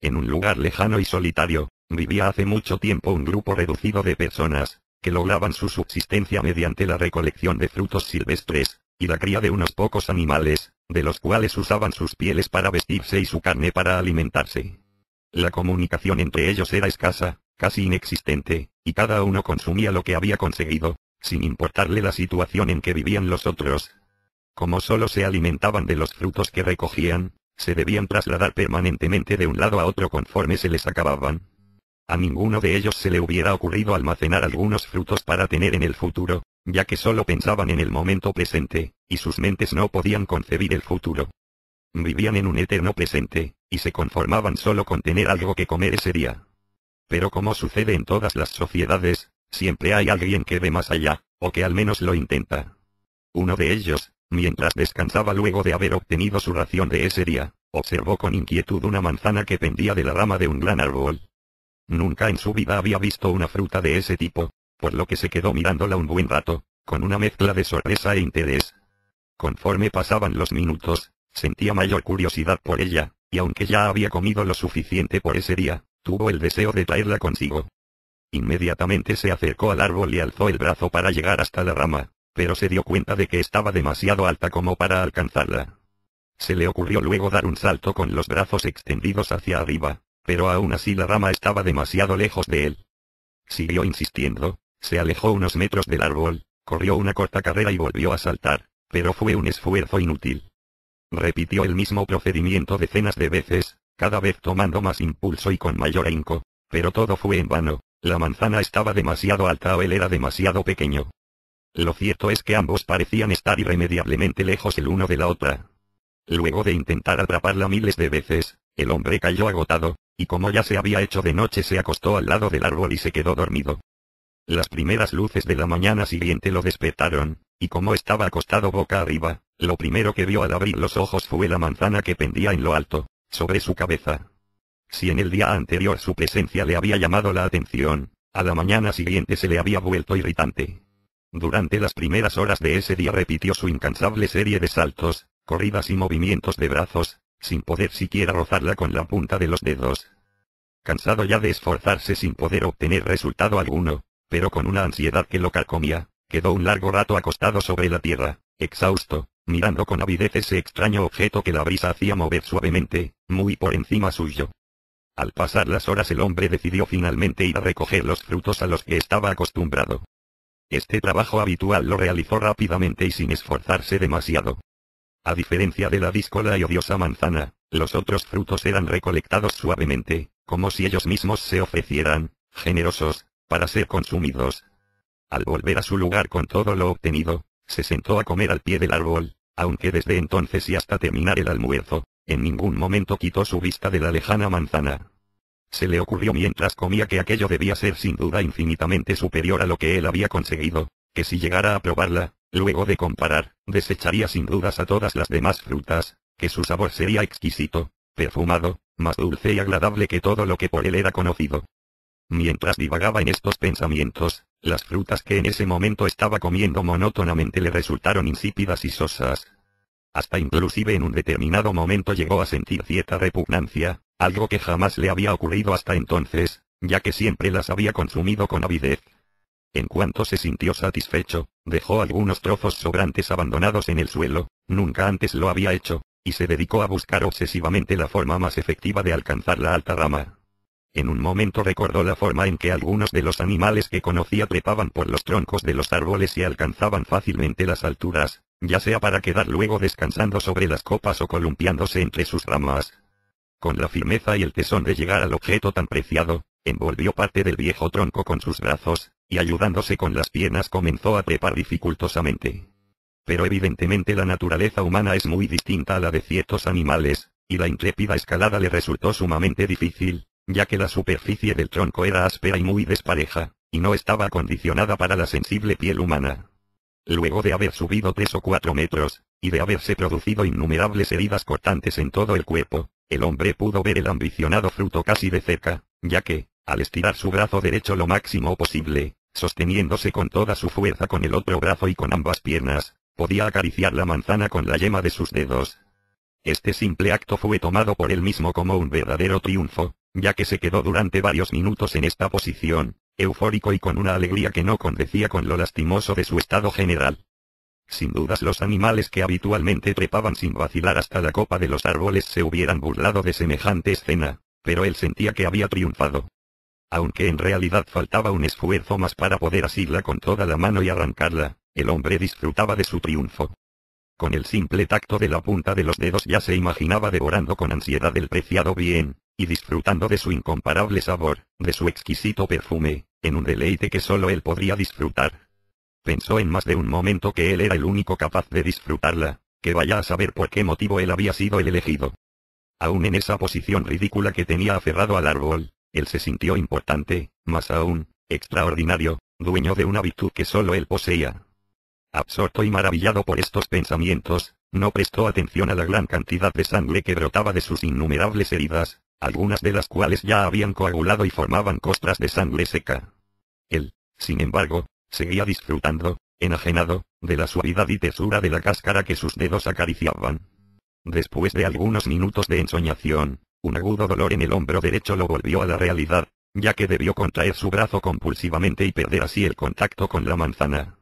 En un lugar lejano y solitario, vivía hace mucho tiempo un grupo reducido de personas, que lograban su subsistencia mediante la recolección de frutos silvestres, y la cría de unos pocos animales, de los cuales usaban sus pieles para vestirse y su carne para alimentarse. La comunicación entre ellos era escasa, casi inexistente, y cada uno consumía lo que había conseguido, sin importarle la situación en que vivían los otros. Como solo se alimentaban de los frutos que recogían, se debían trasladar permanentemente de un lado a otro conforme se les acababan. A ninguno de ellos se le hubiera ocurrido almacenar algunos frutos para tener en el futuro, ya que solo pensaban en el momento presente, y sus mentes no podían concebir el futuro. Vivían en un eterno presente, y se conformaban solo con tener algo que comer ese día. Pero como sucede en todas las sociedades, siempre hay alguien que ve más allá, o que al menos lo intenta. Uno de ellos, mientras descansaba luego de haber obtenido su ración de ese día, observó con inquietud una manzana que pendía de la rama de un gran árbol. Nunca en su vida había visto una fruta de ese tipo, por lo que se quedó mirándola un buen rato, con una mezcla de sorpresa e interés. Conforme pasaban los minutos, sentía mayor curiosidad por ella, y aunque ya había comido lo suficiente por ese día, tuvo el deseo de traerla consigo. Inmediatamente se acercó al árbol y alzó el brazo para llegar hasta la rama, pero se dio cuenta de que estaba demasiado alta como para alcanzarla. Se le ocurrió luego dar un salto con los brazos extendidos hacia arriba, pero aún así la rama estaba demasiado lejos de él. Siguió insistiendo, se alejó unos metros del árbol, corrió una corta carrera y volvió a saltar, pero fue un esfuerzo inútil. Repitió el mismo procedimiento decenas de veces, cada vez tomando más impulso y con mayor ahínco, pero todo fue en vano, la manzana estaba demasiado alta o él era demasiado pequeño. Lo cierto es que ambos parecían estar irremediablemente lejos el uno de la otra. Luego de intentar atraparla miles de veces, el hombre cayó agotado, y como ya se había hecho de noche se acostó al lado del árbol y se quedó dormido. Las primeras luces de la mañana siguiente lo despertaron, y como estaba acostado boca arriba, lo primero que vio al abrir los ojos fue la manzana que pendía en lo alto, sobre su cabeza. Si en el día anterior su presencia le había llamado la atención, a la mañana siguiente se le había vuelto irritante. Durante las primeras horas de ese día repitió su incansable serie de saltos, corridas y movimientos de brazos, sin poder siquiera rozarla con la punta de los dedos. Cansado ya de esforzarse sin poder obtener resultado alguno, pero con una ansiedad que lo carcomía, quedó un largo rato acostado sobre la tierra, exhausto, mirando con avidez ese extraño objeto que la brisa hacía mover suavemente, muy por encima suyo. Al pasar las horas el hombre decidió finalmente ir a recoger los frutos a los que estaba acostumbrado. Este trabajo habitual lo realizó rápidamente y sin esforzarse demasiado. A diferencia de la díscola y odiosa manzana, los otros frutos eran recolectados suavemente, como si ellos mismos se ofrecieran, generosos, para ser consumidos. Al volver a su lugar con todo lo obtenido, se sentó a comer al pie del árbol, aunque desde entonces y hasta terminar el almuerzo, en ningún momento quitó su vista de la lejana manzana. Se le ocurrió mientras comía que aquello debía ser sin duda infinitamente superior a lo que él había conseguido, que si llegara a probarla, luego de comparar, desecharía sin dudas a todas las demás frutas, que su sabor sería exquisito, perfumado, más dulce y agradable que todo lo que por él era conocido. Mientras divagaba en estos pensamientos, las frutas que en ese momento estaba comiendo monótonamente le resultaron insípidas y sosas. Hasta inclusive en un determinado momento llegó a sentir cierta repugnancia, algo que jamás le había ocurrido hasta entonces, ya que siempre las había consumido con avidez. En cuanto se sintió satisfecho, dejó algunos trozos sobrantes abandonados en el suelo, nunca antes lo había hecho, y se dedicó a buscar obsesivamente la forma más efectiva de alcanzar la alta rama. En un momento recordó la forma en que algunos de los animales que conocía trepaban por los troncos de los árboles y alcanzaban fácilmente las alturas, ya sea para quedar luego descansando sobre las copas o columpiándose entre sus ramas. Con la firmeza y el tesón de llegar al objeto tan preciado, envolvió parte del viejo tronco con sus brazos, y ayudándose con las piernas comenzó a trepar dificultosamente. Pero evidentemente la naturaleza humana es muy distinta a la de ciertos animales, y la intrépida escalada le resultó sumamente difícil, ya que la superficie del tronco era áspera y muy despareja, y no estaba acondicionada para la sensible piel humana. Luego de haber subido 3 o 4 metros, y de haberse producido innumerables heridas cortantes en todo el cuerpo, el hombre pudo ver el ambicionado fruto casi de cerca, ya que, al estirar su brazo derecho lo máximo posible, sosteniéndose con toda su fuerza con el otro brazo y con ambas piernas, podía acariciar la manzana con la yema de sus dedos. Este simple acto fue tomado por él mismo como un verdadero triunfo, ya que se quedó durante varios minutos en esta posición, eufórico y con una alegría que no condecía con lo lastimoso de su estado general. Sin dudas los animales que habitualmente trepaban sin vacilar hasta la copa de los árboles se hubieran burlado de semejante escena, pero él sentía que había triunfado. Aunque en realidad faltaba un esfuerzo más para poder asirla con toda la mano y arrancarla, el hombre disfrutaba de su triunfo. Con el simple tacto de la punta de los dedos ya se imaginaba devorando con ansiedad el preciado bien, y disfrutando de su incomparable sabor, de su exquisito perfume, en un deleite que solo él podría disfrutar. Pensó en más de un momento que él era el único capaz de disfrutarla, que vaya a saber por qué motivo él había sido el elegido. Aún en esa posición ridícula que tenía aferrado al árbol, él se sintió importante, más aún, extraordinario, dueño de una virtud que solo él poseía. Absorto y maravillado por estos pensamientos, no prestó atención a la gran cantidad de sangre que brotaba de sus innumerables heridas, algunas de las cuales ya habían coagulado y formaban costras de sangre seca. Él, sin embargo, seguía disfrutando, enajenado, de la suavidad y tersura de la cáscara que sus dedos acariciaban. Después de algunos minutos de ensoñación, un agudo dolor en el hombro derecho lo volvió a la realidad, ya que debió contraer su brazo compulsivamente y perder así el contacto con la manzana.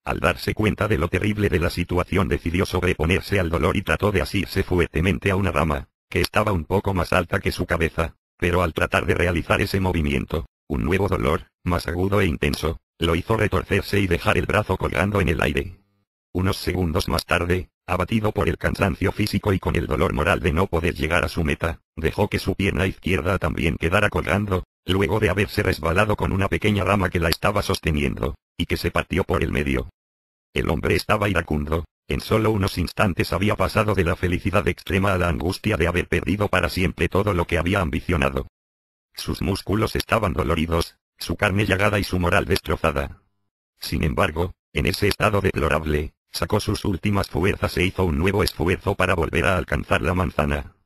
Al darse cuenta de lo terrible de la situación decidió sobreponerse al dolor y trató de asirse fuertemente a una rama, que estaba un poco más alta que su cabeza, pero al tratar de realizar ese movimiento, un nuevo dolor, más agudo e intenso, lo hizo retorcerse y dejar el brazo colgando en el aire. Unos segundos más tarde, abatido por el cansancio físico y con el dolor moral de no poder llegar a su meta, dejó que su pierna izquierda también quedara colgando, luego de haberse resbalado con una pequeña rama que la estaba sosteniendo, y que se partió por el medio. El hombre estaba iracundo, en solo unos instantes había pasado de la felicidad extrema a la angustia de haber perdido para siempre todo lo que había ambicionado. Sus músculos estaban doloridos, su carne llagada y su moral destrozada. Sin embargo, en ese estado deplorable, sacó sus últimas fuerzas e hizo un nuevo esfuerzo para volver a alcanzar la manzana.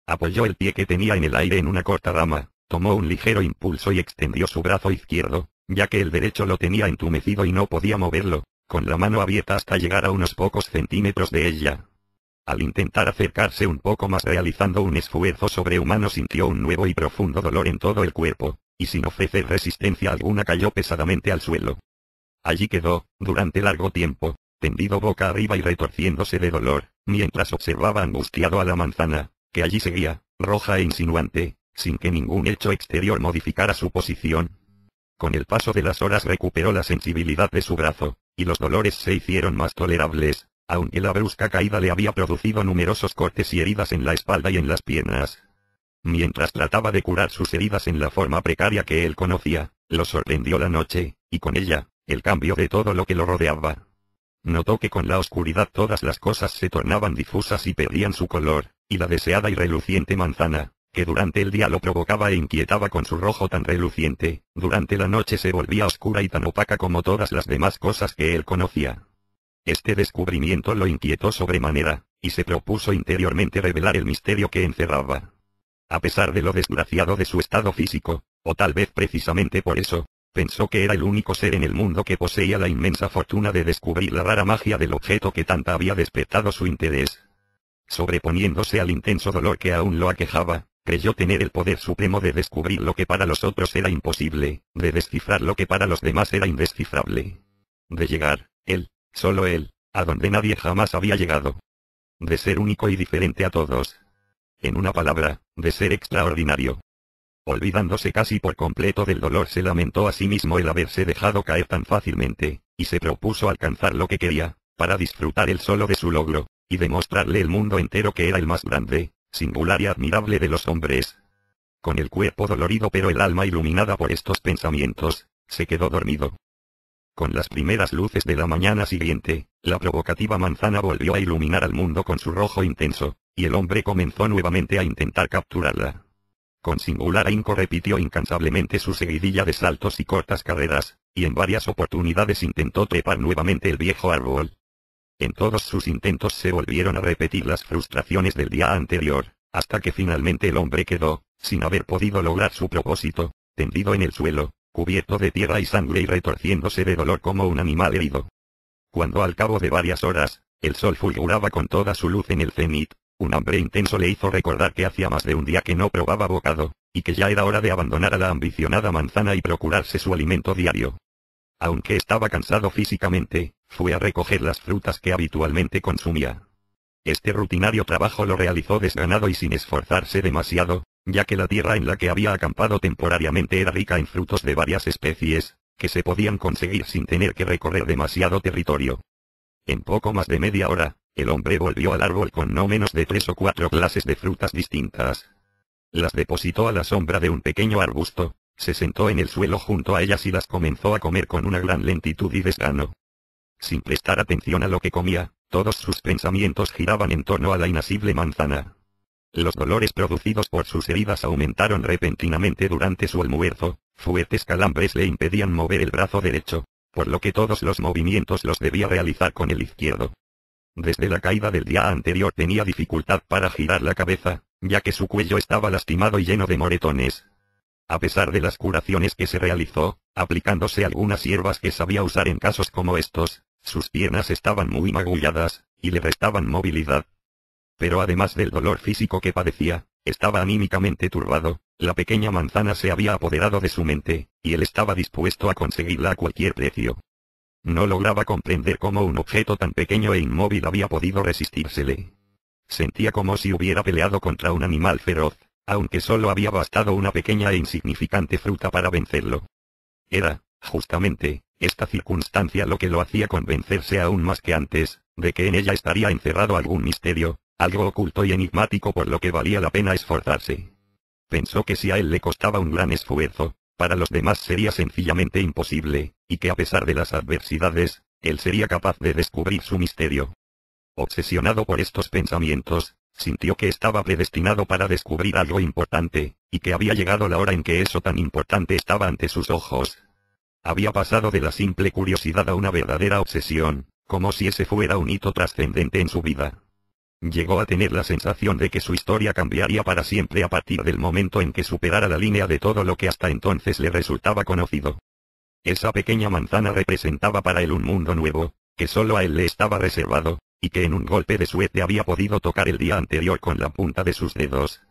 Apoyó el pie que tenía en el aire en una corta rama, tomó un ligero impulso y extendió su brazo izquierdo, ya que el derecho lo tenía entumecido y no podía moverlo, con la mano abierta hasta llegar a unos pocos centímetros de ella. Al intentar acercarse un poco más realizando un esfuerzo sobrehumano sintió un nuevo y profundo dolor en todo el cuerpo, y sin ofrecer resistencia alguna cayó pesadamente al suelo. Allí quedó, durante largo tiempo, tendido boca arriba y retorciéndose de dolor, mientras observaba angustiado a la manzana, que allí seguía, roja e insinuante, sin que ningún hecho exterior modificara su posición. Con el paso de las horas recuperó la sensibilidad de su brazo, y los dolores se hicieron más tolerables, aunque la brusca caída le había producido numerosos cortes y heridas en la espalda y en las piernas. Mientras trataba de curar sus heridas en la forma precaria que él conocía, lo sorprendió la noche, y con ella, el cambio de todo lo que lo rodeaba. Notó que con la oscuridad todas las cosas se tornaban difusas y perdían su color, y la deseada y reluciente manzana, que durante el día lo provocaba e inquietaba con su rojo tan reluciente, durante la noche se volvía oscura y tan opaca como todas las demás cosas que él conocía. Este descubrimiento lo inquietó sobremanera, y se propuso interiormente revelar el misterio que encerraba. A pesar de lo desgraciado de su estado físico, o tal vez precisamente por eso, pensó que era el único ser en el mundo que poseía la inmensa fortuna de descubrir la rara magia del objeto que tanta había despertado su interés. Sobreponiéndose al intenso dolor que aún lo aquejaba, creyó tener el poder supremo de descubrir lo que para los otros era imposible, de descifrar lo que para los demás era indescifrable. De llegar, él, solo él, a donde nadie jamás había llegado. De ser único y diferente a todos. En una palabra, de ser extraordinario. Olvidándose casi por completo del dolor, se lamentó a sí mismo el haberse dejado caer tan fácilmente, y se propuso alcanzar lo que quería, para disfrutar él solo de su logro, y demostrarle al mundo entero que era el más grande, singular y admirable de los hombres. Con el cuerpo dolorido pero el alma iluminada por estos pensamientos, se quedó dormido. Con las primeras luces de la mañana siguiente, la provocativa manzana volvió a iluminar al mundo con su rojo intenso, y el hombre comenzó nuevamente a intentar capturarla. Con singular ahínco repitió incansablemente su seguidilla de saltos y cortas carreras, y en varias oportunidades intentó trepar nuevamente el viejo árbol. En todos sus intentos se volvieron a repetir las frustraciones del día anterior, hasta que finalmente el hombre quedó, sin haber podido lograr su propósito, tendido en el suelo, cubierto de tierra y sangre y retorciéndose de dolor como un animal herido. Cuando al cabo de varias horas, el sol fulguraba con toda su luz en el cenit, Un hambre intenso le hizo recordar que hacía más de un día que no probaba bocado, y que ya era hora de abandonar a la ambicionada manzana y procurarse su alimento diario. Aunque estaba cansado físicamente, fue a recoger las frutas que habitualmente consumía. Este rutinario trabajo lo realizó desganado y sin esforzarse demasiado, ya que la tierra en la que había acampado temporariamente era rica en frutos de varias especies, que se podían conseguir sin tener que recorrer demasiado territorio. En poco más de media hora, el hombre volvió al árbol con no menos de 3 o 4 clases de frutas distintas. Las depositó a la sombra de un pequeño arbusto, se sentó en el suelo junto a ellas y las comenzó a comer con una gran lentitud y desgano. Sin prestar atención a lo que comía, todos sus pensamientos giraban en torno a la inasible manzana. Los dolores producidos por sus heridas aumentaron repentinamente durante su almuerzo, fuertes calambres le impedían mover el brazo derecho, por lo que todos los movimientos los debía realizar con el izquierdo. Desde la caída del día anterior tenía dificultad para girar la cabeza, ya que su cuello estaba lastimado y lleno de moretones. A pesar de las curaciones que se realizó, aplicándose algunas hierbas que sabía usar en casos como estos, sus piernas estaban muy magulladas, y le restaban movilidad. Pero además del dolor físico que padecía, estaba anímicamente turbado, la pequeña manzana se había apoderado de su mente, y él estaba dispuesto a conseguirla a cualquier precio. No lograba comprender cómo un objeto tan pequeño e inmóvil había podido resistírsele. Sentía como si hubiera peleado contra un animal feroz, aunque solo había bastado una pequeña e insignificante fruta para vencerlo. Era, justamente, esta circunstancia lo que lo hacía convencerse aún más que antes, de que en ella estaría encerrado algún misterio, algo oculto y enigmático por lo que valía la pena esforzarse. Pensó que si a él le costaba un gran esfuerzo, para los demás sería sencillamente imposible, y que a pesar de las adversidades, él sería capaz de descubrir su misterio. Obsesionado por estos pensamientos, sintió que estaba predestinado para descubrir algo importante, y que había llegado la hora en que eso tan importante estaba ante sus ojos. Había pasado de la simple curiosidad a una verdadera obsesión, como si ese fuera un hito trascendente en su vida. Llegó a tener la sensación de que su historia cambiaría para siempre a partir del momento en que superara la línea de todo lo que hasta entonces le resultaba conocido. Esa pequeña manzana representaba para él un mundo nuevo, que solo a él le estaba reservado, y que en un golpe de suerte había podido tocar el día anterior con la punta de sus dedos.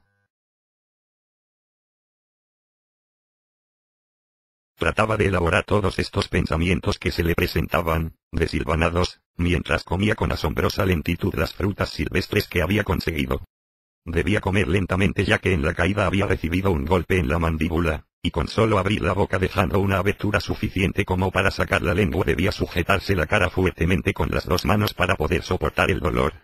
Trataba de elaborar todos estos pensamientos que se le presentaban, desilvanados, mientras comía con asombrosa lentitud las frutas silvestres que había conseguido. Debía comer lentamente ya que en la caída había recibido un golpe en la mandíbula, y con solo abrir la boca dejando una abertura suficiente como para sacar la lengua debía sujetarse la cara fuertemente con las 2 manos para poder soportar el dolor.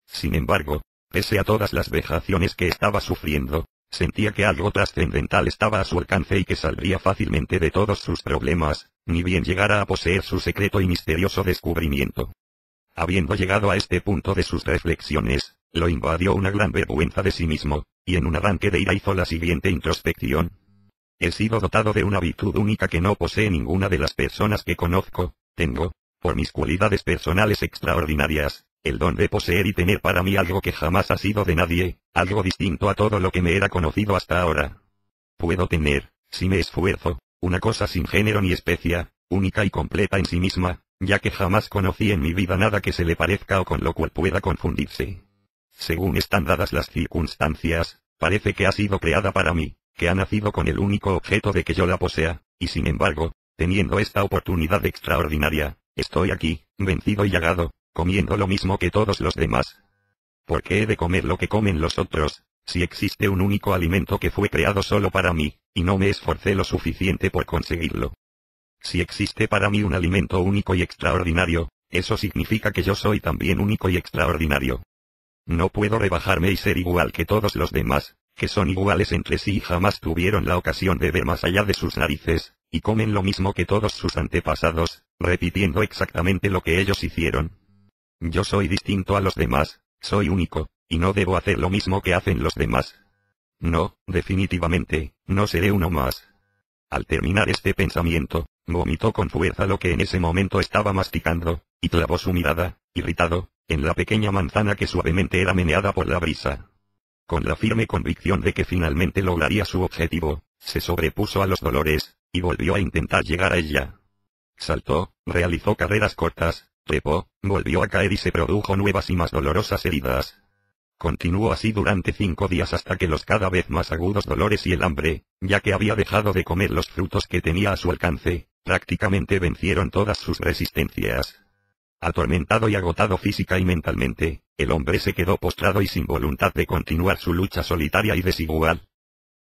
Sin embargo, pese a todas las vejaciones que estaba sufriendo, sentía que algo trascendental estaba a su alcance y que saldría fácilmente de todos sus problemas, ni bien llegara a poseer su secreto y misterioso descubrimiento. Habiendo llegado a este punto de sus reflexiones, lo invadió una gran vergüenza de sí mismo, y en un arranque de ira hizo la siguiente introspección. He sido dotado de una virtud única que no posee ninguna de las personas que conozco, tengo, por mis cualidades personales extraordinarias, el don de poseer y tener para mí algo que jamás ha sido de nadie, algo distinto a todo lo que me era conocido hasta ahora. Puedo tener, si me esfuerzo, una cosa sin género ni especie, única y completa en sí misma, ya que jamás conocí en mi vida nada que se le parezca o con lo cual pueda confundirse. Según están dadas las circunstancias, parece que ha sido creada para mí, que ha nacido con el único objeto de que yo la posea, y sin embargo, teniendo esta oportunidad extraordinaria, estoy aquí, vencido y llagado, comiendo lo mismo que todos los demás. ¿Por qué he de comer lo que comen los otros, si existe un único alimento que fue creado solo para mí, y no me esforcé lo suficiente por conseguirlo? Si existe para mí un alimento único y extraordinario, eso significa que yo soy también único y extraordinario. No puedo rebajarme y ser igual que todos los demás, que son iguales entre sí y jamás tuvieron la ocasión de ver más allá de sus narices, y comen lo mismo que todos sus antepasados, repitiendo exactamente lo que ellos hicieron. Yo soy distinto a los demás, soy único, y no debo hacer lo mismo que hacen los demás. No, definitivamente, no seré uno más. Al terminar este pensamiento, vomitó con fuerza lo que en ese momento estaba masticando, y clavó su mirada, irritado, en la pequeña manzana que suavemente era meneada por la brisa. Con la firme convicción de que finalmente lograría su objetivo, se sobrepuso a los dolores, y volvió a intentar llegar a ella. Saltó, realizó carreras cortas, trepó, volvió a caer y se produjo nuevas y más dolorosas heridas. Continuó así durante 5 días hasta que los cada vez más agudos dolores y el hambre, ya que había dejado de comer los frutos que tenía a su alcance, prácticamente vencieron todas sus resistencias. Atormentado y agotado física y mentalmente, el hombre se quedó postrado y sin voluntad de continuar su lucha solitaria y desigual.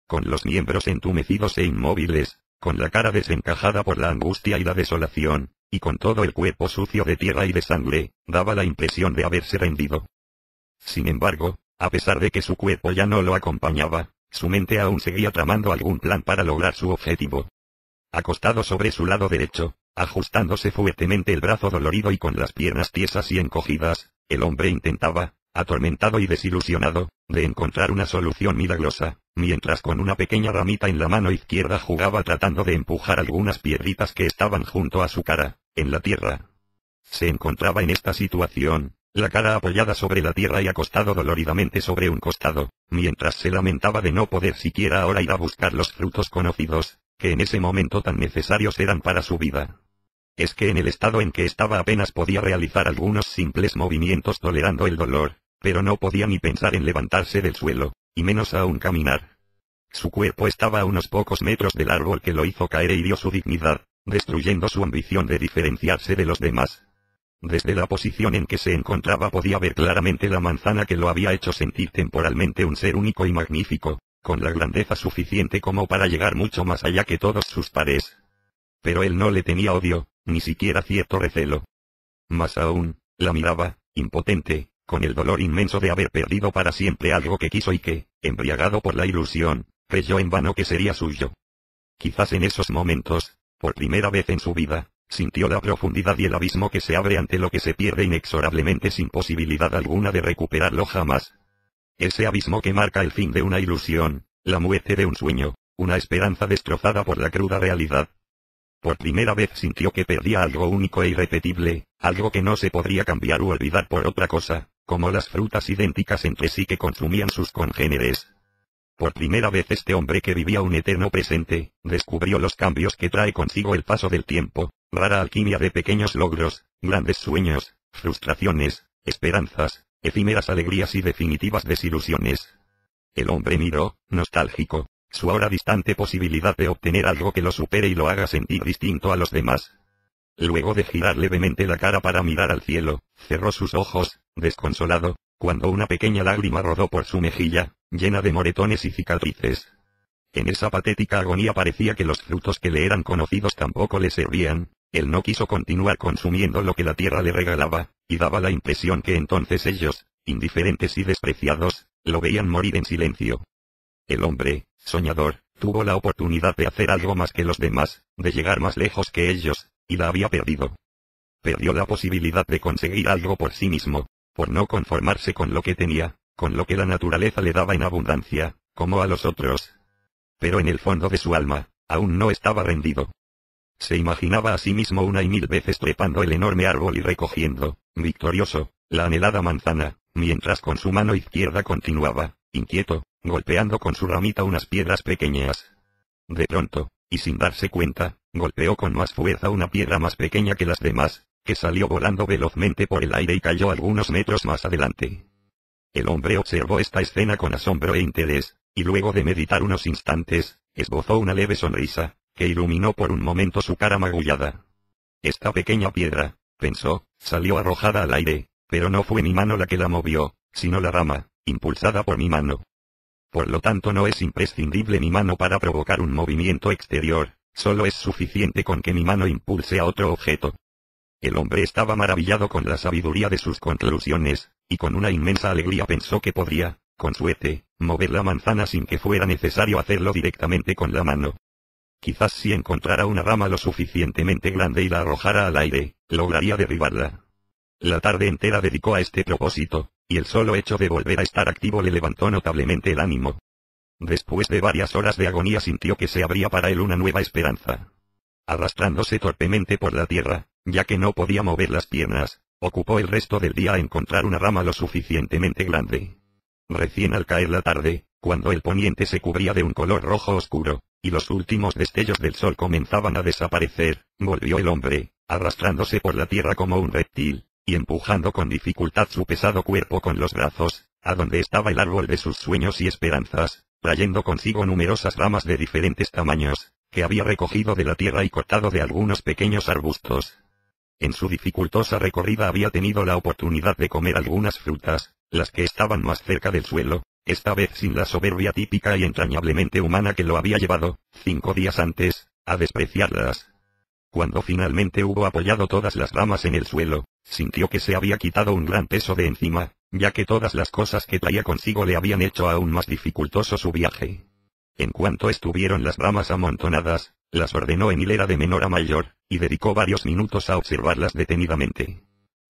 Con los miembros entumecidos e inmóviles, con la cara desencajada por la angustia y la desolación, y con todo el cuerpo sucio de tierra y de sangre, daba la impresión de haberse rendido. Sin embargo, a pesar de que su cuerpo ya no lo acompañaba, su mente aún seguía tramando algún plan para lograr su objetivo. Acostado sobre su lado derecho, ajustándose fuertemente el brazo dolorido y con las piernas tiesas y encogidas, el hombre intentaba, atormentado y desilusionado, de encontrar una solución milagrosa, mientras con una pequeña ramita en la mano izquierda jugaba tratando de empujar algunas piedritas que estaban junto a su cara, en la tierra. Se encontraba en esta situación, la cara apoyada sobre la tierra y acostado doloridamente sobre un costado, mientras se lamentaba de no poder siquiera ahora ir a buscar los frutos conocidos, que en ese momento tan necesarios eran para su vida. Es que en el estado en que estaba apenas podía realizar algunos simples movimientos tolerando el dolor, pero no podía ni pensar en levantarse del suelo, y menos aún caminar. Su cuerpo estaba a unos pocos metros del árbol que lo hizo caer e hirió su dignidad, destruyendo su ambición de diferenciarse de los demás. Desde la posición en que se encontraba podía ver claramente la manzana que lo había hecho sentir temporalmente un ser único y magnífico, con la grandeza suficiente como para llegar mucho más allá que todos sus pares. Pero él no le tenía odio, ni siquiera cierto recelo. Más aún, la miraba, impotente, con el dolor inmenso de haber perdido para siempre algo que quiso y que, embriagado por la ilusión, creyó en vano que sería suyo. Quizás en esos momentos, por primera vez en su vida, sintió la profundidad y el abismo que se abre ante lo que se pierde inexorablemente sin posibilidad alguna de recuperarlo jamás. Ese abismo que marca el fin de una ilusión, la muerte de un sueño, una esperanza destrozada por la cruda realidad. Por primera vez sintió que perdía algo único e irrepetible, algo que no se podría cambiar u olvidar por otra cosa, como las frutas idénticas entre sí que consumían sus congéneres. Por primera vez este hombre que vivía un eterno presente, descubrió los cambios que trae consigo el paso del tiempo, rara alquimia de pequeños logros, grandes sueños, frustraciones, esperanzas, efímeras alegrías y definitivas desilusiones. El hombre miró, nostálgico, su ahora distante posibilidad de obtener algo que lo supere y lo haga sentir distinto a los demás. Luego de girar levemente la cara para mirar al cielo, cerró sus ojos, desconsolado, cuando una pequeña lágrima rodó por su mejilla, llena de moretones y cicatrices. En esa patética agonía parecía que los frutos que le eran conocidos tampoco le servían, él no quiso continuar consumiendo lo que la tierra le regalaba, y daba la impresión que entonces ellos, indiferentes y despreciados, lo veían morir en silencio. El hombre, soñador, tuvo la oportunidad de hacer algo más que los demás, de llegar más lejos que ellos, y la había perdido. Perdió la posibilidad de conseguir algo por sí mismo, por no conformarse con lo que tenía, con lo que la naturaleza le daba en abundancia, como a los otros. Pero en el fondo de su alma, aún no estaba rendido. Se imaginaba a sí mismo una y mil veces trepando el enorme árbol y recogiendo, victorioso, la anhelada manzana, mientras con su mano izquierda continuaba, inquieto, golpeando con su ramita unas piedras pequeñas. De pronto, y sin darse cuenta, golpeó con más fuerza una piedra más pequeña que las demás, que salió volando velozmente por el aire y cayó algunos metros más adelante. El hombre observó esta escena con asombro e interés, y luego de meditar unos instantes, esbozó una leve sonrisa, que iluminó por un momento su cara magullada. Esta pequeña piedra, pensó, salió arrojada al aire, pero no fue mi mano la que la movió, sino la rama, impulsada por mi mano. Por lo tanto no es imprescindible mi mano para provocar un movimiento exterior, solo es suficiente con que mi mano impulse a otro objeto. El hombre estaba maravillado con la sabiduría de sus conclusiones, y con una inmensa alegría pensó que podría, con suerte, mover la manzana sin que fuera necesario hacerlo directamente con la mano. Quizás si encontrara una rama lo suficientemente grande y la arrojara al aire, lograría derribarla. La tarde entera dedicó a este propósito, y el solo hecho de volver a estar activo le levantó notablemente el ánimo. Después de varias horas de agonía sintió que se abría para él una nueva esperanza. Arrastrándose torpemente por la tierra, ya que no podía mover las piernas, ocupó el resto del día a encontrar una rama lo suficientemente grande. Recién al caer la tarde, cuando el poniente se cubría de un color rojo oscuro, y los últimos destellos del sol comenzaban a desaparecer, volvió el hombre, arrastrándose por la tierra como un reptil, y empujando con dificultad su pesado cuerpo con los brazos, a donde estaba el árbol de sus sueños y esperanzas, trayendo consigo numerosas ramas de diferentes tamaños, que había recogido de la tierra y cortado de algunos pequeños arbustos. En su dificultosa recorrida había tenido la oportunidad de comer algunas frutas, las que estaban más cerca del suelo, esta vez sin la soberbia típica y entrañablemente humana que lo había llevado, 5 días antes, a despreciarlas. Cuando finalmente hubo apoyado todas las ramas en el suelo, sintió que se había quitado un gran peso de encima, ya que todas las cosas que traía consigo le habían hecho aún más dificultoso su viaje. En cuanto estuvieron las ramas amontonadas, las ordenó en hilera de menor a mayor, y dedicó varios minutos a observarlas detenidamente.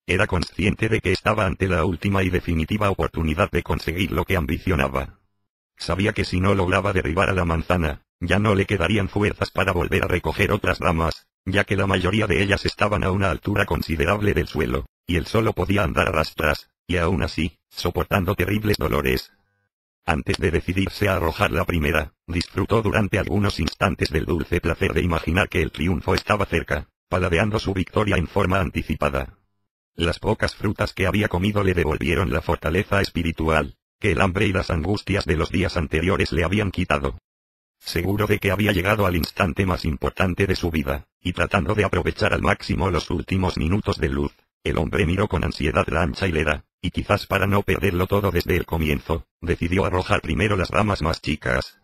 Era consciente de que estaba ante la última y definitiva oportunidad de conseguir lo que ambicionaba. Sabía que si no lograba derribar a la manzana, ya no le quedarían fuerzas para volver a recoger otras ramas, ya que la mayoría de ellas estaban a una altura considerable del suelo, y él solo podía andar a rastras, y aún así, soportando terribles dolores. Antes de decidirse a arrojar la primera, disfrutó durante algunos instantes del dulce placer de imaginar que el triunfo estaba cerca, paladeando su victoria en forma anticipada. Las pocas frutas que había comido le devolvieron la fortaleza espiritual, que el hambre y las angustias de los días anteriores le habían quitado. Seguro de que había llegado al instante más importante de su vida, y tratando de aprovechar al máximo los últimos minutos de luz, el hombre miró con ansiedad la ancha hilera, y quizás para no perderlo todo desde el comienzo, decidió arrojar primero las ramas más chicas.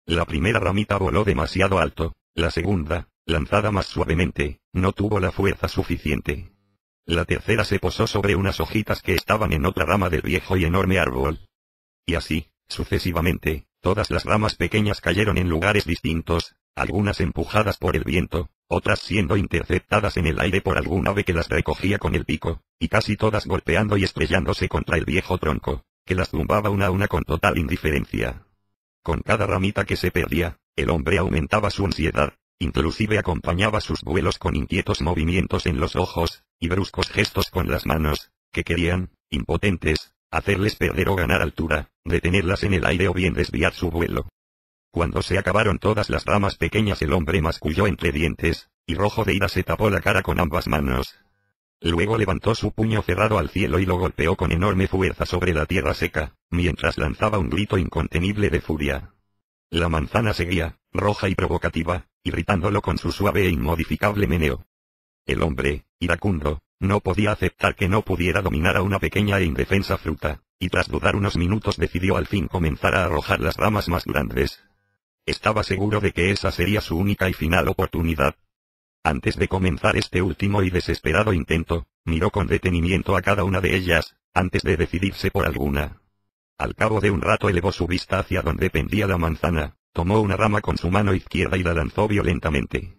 La primera ramita voló demasiado alto, la segunda, lanzada más suavemente, no tuvo la fuerza suficiente. La tercera se posó sobre unas hojitas que estaban en otra rama del viejo y enorme árbol. Y así, sucesivamente, todas las ramas pequeñas cayeron en lugares distintos, algunas empujadas por el viento, otras siendo interceptadas en el aire por algún ave que las recogía con el pico, y casi todas golpeando y estrellándose contra el viejo tronco, que las tumbaba una a una con total indiferencia. Con cada ramita que se perdía, el hombre aumentaba su ansiedad, inclusive acompañaba sus vuelos con inquietos movimientos en los ojos, y bruscos gestos con las manos, que querían, impotentes, hacerles perder o ganar altura, detenerlas en el aire o bien desviar su vuelo. Cuando se acabaron todas las ramas pequeñas el hombre masculló entre dientes, y rojo de ira se tapó la cara con ambas manos. Luego levantó su puño cerrado al cielo y lo golpeó con enorme fuerza sobre la tierra seca, mientras lanzaba un grito incontenible de furia. La manzana seguía, roja y provocativa, irritándolo con su suave e inmodificable meneo. El hombre, iracundo, no podía aceptar que no pudiera dominar a una pequeña e indefensa fruta, y tras dudar unos minutos decidió al fin comenzar a arrojar las ramas más grandes. Estaba seguro de que esa sería su única y final oportunidad. Antes de comenzar este último y desesperado intento, miró con detenimiento a cada una de ellas, antes de decidirse por alguna. Al cabo de un rato elevó su vista hacia donde pendía la manzana, tomó una rama con su mano izquierda y la lanzó violentamente.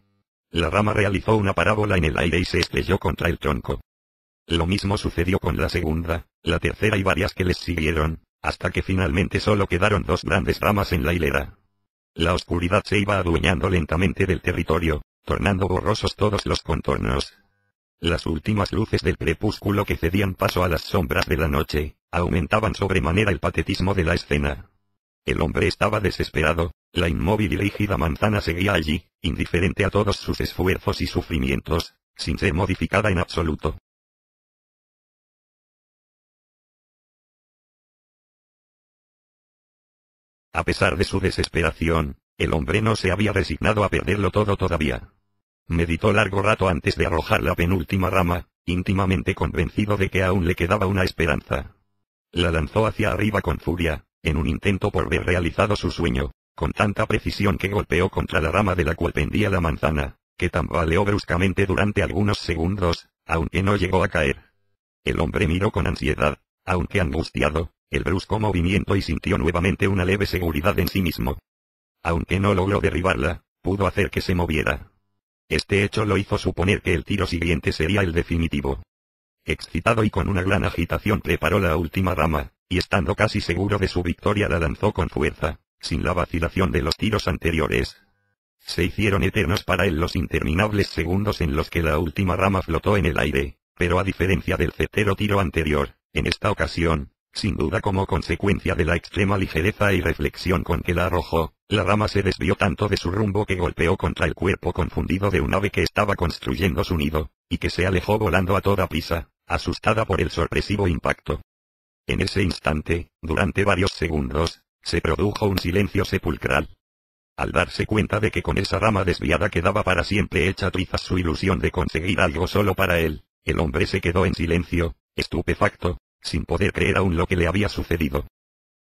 La rama realizó una parábola en el aire y se estrelló contra el tronco. Lo mismo sucedió con la segunda, la tercera y varias que les siguieron, hasta que finalmente solo quedaron 2 grandes ramas en la hilera. La oscuridad se iba adueñando lentamente del territorio, tornando borrosos todos los contornos. Las últimas luces del crepúsculo que cedían paso a las sombras de la noche, aumentaban sobremanera el patetismo de la escena. El hombre estaba desesperado, la inmóvil y rígida manzana seguía allí, indiferente a todos sus esfuerzos y sufrimientos, sin ser modificada en absoluto. A pesar de su desesperación, el hombre no se había resignado a perderlo todo todavía. Meditó largo rato antes de arrojar la penúltima rama, íntimamente convencido de que aún le quedaba una esperanza. La lanzó hacia arriba con furia, en un intento por ver realizado su sueño, con tanta precisión que golpeó contra la rama de la cual pendía la manzana, que tambaleó bruscamente durante algunos segundos, aunque no llegó a caer. El hombre miró con ansiedad, aunque angustiado, el brusco movimiento y sintió nuevamente una leve seguridad en sí mismo. Aunque no logró derribarla, pudo hacer que se moviera. Este hecho lo hizo suponer que el tiro siguiente sería el definitivo. Excitado y con una gran agitación preparó la última rama, y estando casi seguro de su victoria la lanzó con fuerza, sin la vacilación de los tiros anteriores. Se hicieron eternos para él los interminables segundos en los que la última rama flotó en el aire, pero a diferencia del certero tiro anterior, en esta ocasión, sin duda como consecuencia de la extrema ligereza y reflexión con que la arrojó, la rama se desvió tanto de su rumbo que golpeó contra el cuerpo confundido de un ave que estaba construyendo su nido, y que se alejó volando a toda prisa, asustada por el sorpresivo impacto. En ese instante, durante varios segundos, se produjo un silencio sepulcral. Al darse cuenta de que con esa rama desviada quedaba para siempre hecha trizas su ilusión de conseguir algo solo para él, el hombre se quedó en silencio, estupefacto, sin poder creer aún lo que le había sucedido.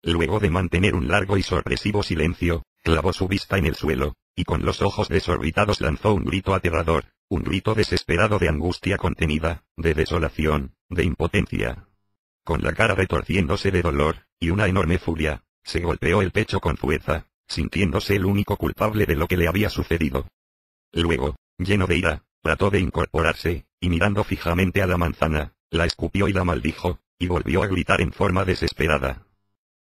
Luego de mantener un largo y sorpresivo silencio, clavó su vista en el suelo, y con los ojos desorbitados lanzó un grito aterrador, un grito desesperado de angustia contenida, de desolación, de impotencia. Con la cara retorciéndose de dolor, y una enorme furia, se golpeó el pecho con fuerza, sintiéndose el único culpable de lo que le había sucedido. Luego, lleno de ira, trató de incorporarse, y mirando fijamente a la manzana, la escupió y la maldijo, y volvió a gritar en forma desesperada.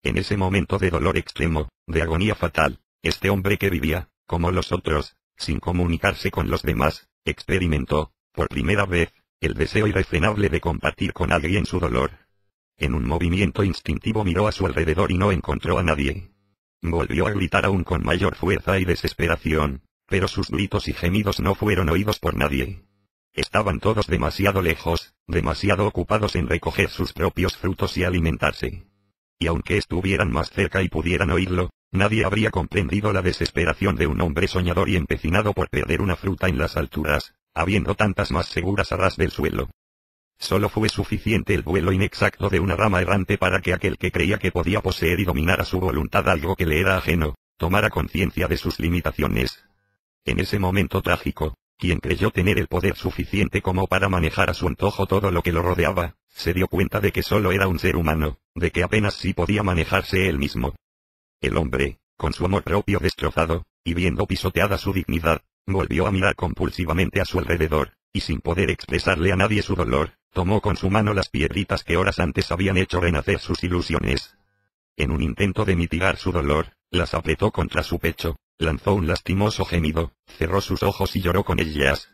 En ese momento de dolor extremo, de agonía fatal, este hombre que vivía, como los otros, sin comunicarse con los demás, experimentó, por primera vez, el deseo irrefrenable de compartir con alguien su dolor. En un movimiento instintivo miró a su alrededor y no encontró a nadie. Volvió a gritar aún con mayor fuerza y desesperación, pero sus gritos y gemidos no fueron oídos por nadie. Estaban todos demasiado lejos, demasiado ocupados en recoger sus propios frutos y alimentarse. Y aunque estuvieran más cerca y pudieran oírlo, nadie habría comprendido la desesperación de un hombre soñador y empecinado por perder una fruta en las alturas, habiendo tantas más seguras a ras del suelo. Solo fue suficiente el vuelo inexacto de una rama errante para que aquel que creía que podía poseer y dominar a su voluntad algo que le era ajeno, tomara conciencia de sus limitaciones. En ese momento trágico, quien creyó tener el poder suficiente como para manejar a su antojo todo lo que lo rodeaba, se dio cuenta de que solo era un ser humano, de que apenas sí podía manejarse él mismo. El hombre, con su amor propio destrozado, y viendo pisoteada su dignidad, volvió a mirar compulsivamente a su alrededor, y sin poder expresarle a nadie su dolor, tomó con su mano las piedritas que horas antes habían hecho renacer sus ilusiones. En un intento de mitigar su dolor, las apretó contra su pecho, lanzó un lastimoso gemido, cerró sus ojos y lloró con ellas.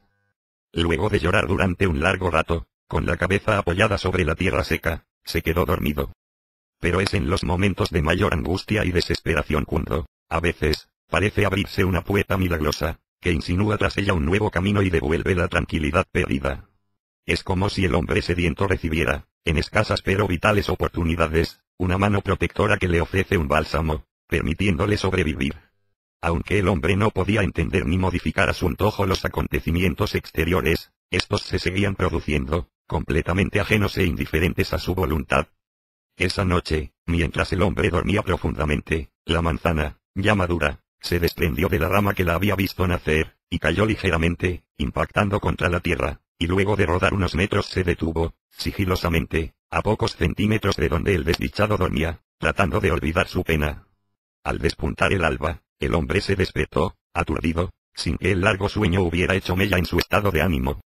Luego de llorar durante un largo rato, con la cabeza apoyada sobre la tierra seca, se quedó dormido. Pero es en los momentos de mayor angustia y desesperación cuando, a veces, parece abrirse una puerta milagrosa, que insinúa tras ella un nuevo camino y devuelve la tranquilidad perdida. Es como si el hombre sediento recibiera, en escasas pero vitales oportunidades, una mano protectora que le ofrece un bálsamo, permitiéndole sobrevivir. Aunque el hombre no podía entender ni modificar a su antojo los acontecimientos exteriores, estos se seguían produciendo, completamente ajenos e indiferentes a su voluntad. Esa noche, mientras el hombre dormía profundamente, la manzana, ya madura, se desprendió de la rama que la había visto nacer, y cayó ligeramente, impactando contra la tierra, y luego de rodar unos metros se detuvo, sigilosamente, a pocos centímetros de donde el desdichado dormía, tratando de olvidar su pena. Al despuntar el alba, el hombre se despertó, aturdido, sin que el largo sueño hubiera hecho mella en su estado de ánimo.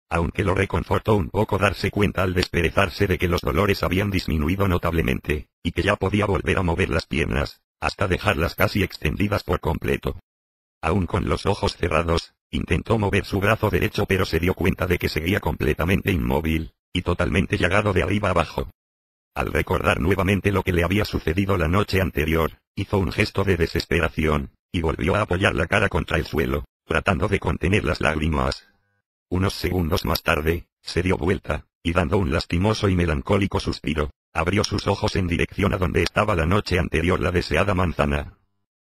Aunque lo reconfortó un poco darse cuenta al desperezarse de que los dolores habían disminuido notablemente, y que ya podía volver a mover las piernas, hasta dejarlas casi extendidas por completo. Aún con los ojos cerrados, intentó mover su brazo derecho pero se dio cuenta de que seguía completamente inmóvil, y totalmente llagado de arriba abajo. Al recordar nuevamente lo que le había sucedido la noche anterior, hizo un gesto de desesperación, y volvió a apoyar la cara contra el suelo, tratando de contener las lágrimas. Unos segundos más tarde, se dio vuelta, y dando un lastimoso y melancólico suspiro, abrió sus ojos en dirección a donde estaba la noche anterior la deseada manzana.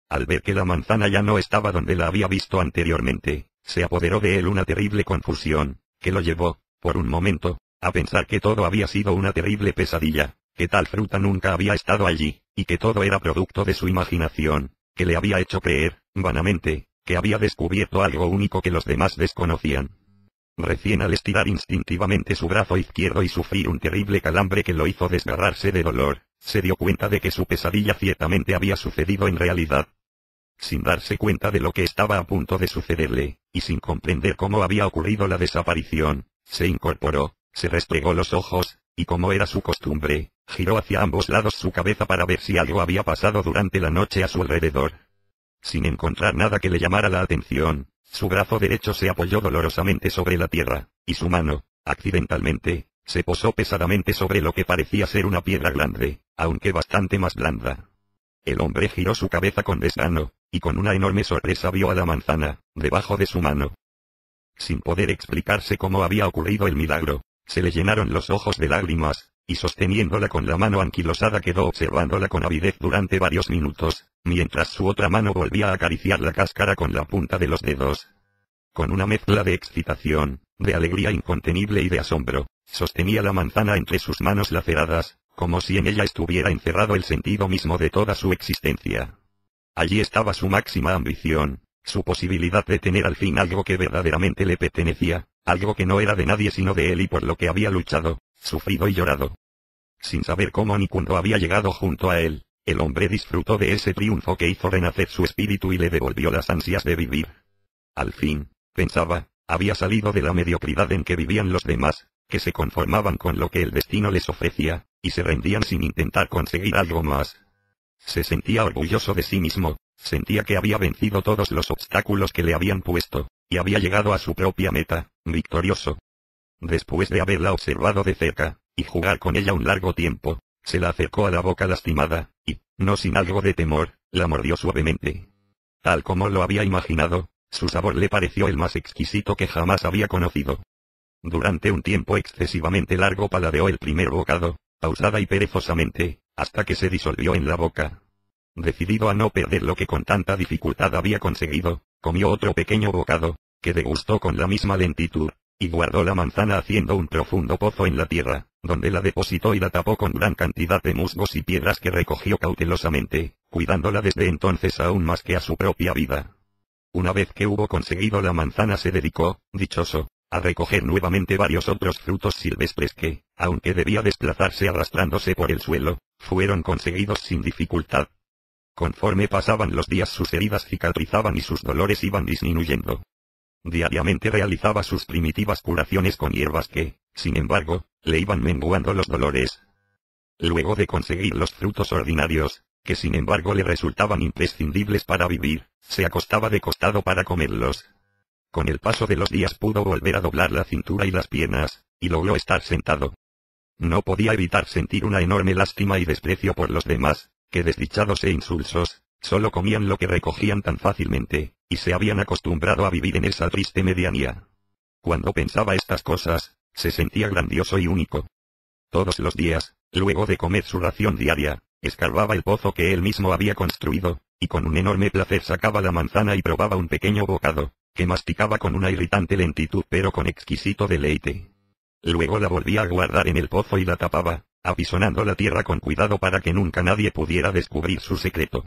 Al ver que la manzana ya no estaba donde la había visto anteriormente, se apoderó de él una terrible confusión, que lo llevó, por un momento, a pensar que todo había sido una terrible pesadilla, que tal fruta nunca había estado allí, y que todo era producto de su imaginación, que le había hecho creer, vanamente, que había descubierto algo único que los demás desconocían. Recién al estirar instintivamente su brazo izquierdo y sufrir un terrible calambre que lo hizo desgarrarse de dolor, se dio cuenta de que su pesadilla ciertamente había sucedido en realidad. Sin darse cuenta de lo que estaba a punto de sucederle, y sin comprender cómo había ocurrido la desaparición, se incorporó, se restregó los ojos, y como era su costumbre, giró hacia ambos lados su cabeza para ver si algo había pasado durante la noche a su alrededor. Sin encontrar nada que le llamara la atención, su brazo derecho se apoyó dolorosamente sobre la tierra, y su mano, accidentalmente, se posó pesadamente sobre lo que parecía ser una piedra grande, aunque bastante más blanda. El hombre giró su cabeza con desgano, y con una enorme sorpresa vio a la manzana, debajo de su mano. Sin poder explicarse cómo había ocurrido el milagro, se le llenaron los ojos de lágrimas, y sosteniéndola con la mano anquilosada quedó observándola con avidez durante varios minutos, mientras su otra mano volvía a acariciar la cáscara con la punta de los dedos. Con una mezcla de excitación, de alegría incontenible y de asombro, sostenía la manzana entre sus manos laceradas, como si en ella estuviera encerrado el sentido mismo de toda su existencia. Allí estaba su máxima ambición, su posibilidad de tener al fin algo que verdaderamente le pertenecía, algo que no era de nadie sino de él y por lo que había luchado, sufrido y llorado. Sin saber cómo ni cuándo había llegado junto a él, el hombre disfrutó de ese triunfo que hizo renacer su espíritu y le devolvió las ansias de vivir. Al fin, pensaba, había salido de la mediocridad en que vivían los demás, que se conformaban con lo que el destino les ofrecía, y se rendían sin intentar conseguir algo más. Se sentía orgulloso de sí mismo, sentía que había vencido todos los obstáculos que le habían puesto, y había llegado a su propia meta, victorioso. Después de haberla observado de cerca, y jugar con ella un largo tiempo, se la acercó a la boca lastimada, y, no sin algo de temor, la mordió suavemente. Tal como lo había imaginado, su sabor le pareció el más exquisito que jamás había conocido. Durante un tiempo excesivamente largo paladeó el primer bocado, pausada y perezosamente, hasta que se disolvió en la boca. Decidido a no perder lo que con tanta dificultad había conseguido, comió otro pequeño bocado, que degustó con la misma lentitud, y guardó la manzana haciendo un profundo pozo en la tierra, donde la depositó y la tapó con gran cantidad de musgos y piedras que recogió cautelosamente, cuidándola desde entonces aún más que a su propia vida. Una vez que hubo conseguido la manzana se dedicó, dichoso, a recoger nuevamente varios otros frutos silvestres que, aunque debía desplazarse arrastrándose por el suelo, fueron conseguidos sin dificultad. Conforme pasaban los días sus heridas cicatrizaban y sus dolores iban disminuyendo. Diariamente realizaba sus primitivas curaciones con hierbas que, sin embargo, le iban menguando los dolores. Luego de conseguir los frutos ordinarios, que sin embargo le resultaban imprescindibles para vivir, se acostaba de costado para comerlos. Con el paso de los días pudo volver a doblar la cintura y las piernas, y logró estar sentado. No podía evitar sentir una enorme lástima y desprecio por los demás, que desdichados e insulsos, solo comían lo que recogían tan fácilmente, y se habían acostumbrado a vivir en esa triste medianía. Cuando pensaba estas cosas, se sentía grandioso y único. Todos los días, luego de comer su ración diaria, escarbaba el pozo que él mismo había construido, y con un enorme placer sacaba la manzana y probaba un pequeño bocado, que masticaba con una irritante lentitud pero con exquisito deleite. Luego la volvía a guardar en el pozo y la tapaba, apisonando la tierra con cuidado para que nunca nadie pudiera descubrir su secreto.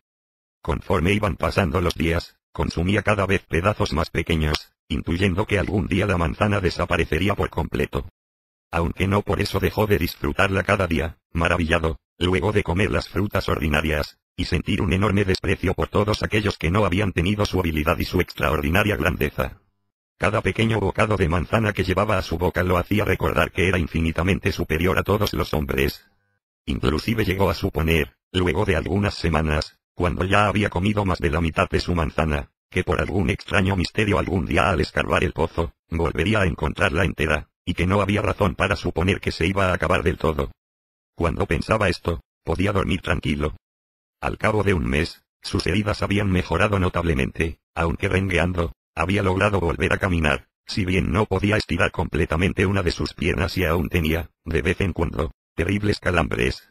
Conforme iban pasando los días, consumía cada vez pedazos más pequeños, intuyendo que algún día la manzana desaparecería por completo. Aunque no por eso dejó de disfrutarla cada día, maravillado, luego de comer las frutas ordinarias, y sentir un enorme desprecio por todos aquellos que no habían tenido su habilidad y su extraordinaria grandeza. Cada pequeño bocado de manzana que llevaba a su boca lo hacía recordar que era infinitamente superior a todos los hombres. Inclusive llegó a suponer, luego de algunas semanas, cuando ya había comido más de la mitad de su manzana, que por algún extraño misterio algún día al escarbar el pozo, volvería a encontrarla entera, y que no había razón para suponer que se iba a acabar del todo. Cuando pensaba esto, podía dormir tranquilo. Al cabo de un mes, sus heridas habían mejorado notablemente, aunque rengueando, había logrado volver a caminar, si bien no podía estirar completamente una de sus piernas y aún tenía, de vez en cuando, terribles calambres.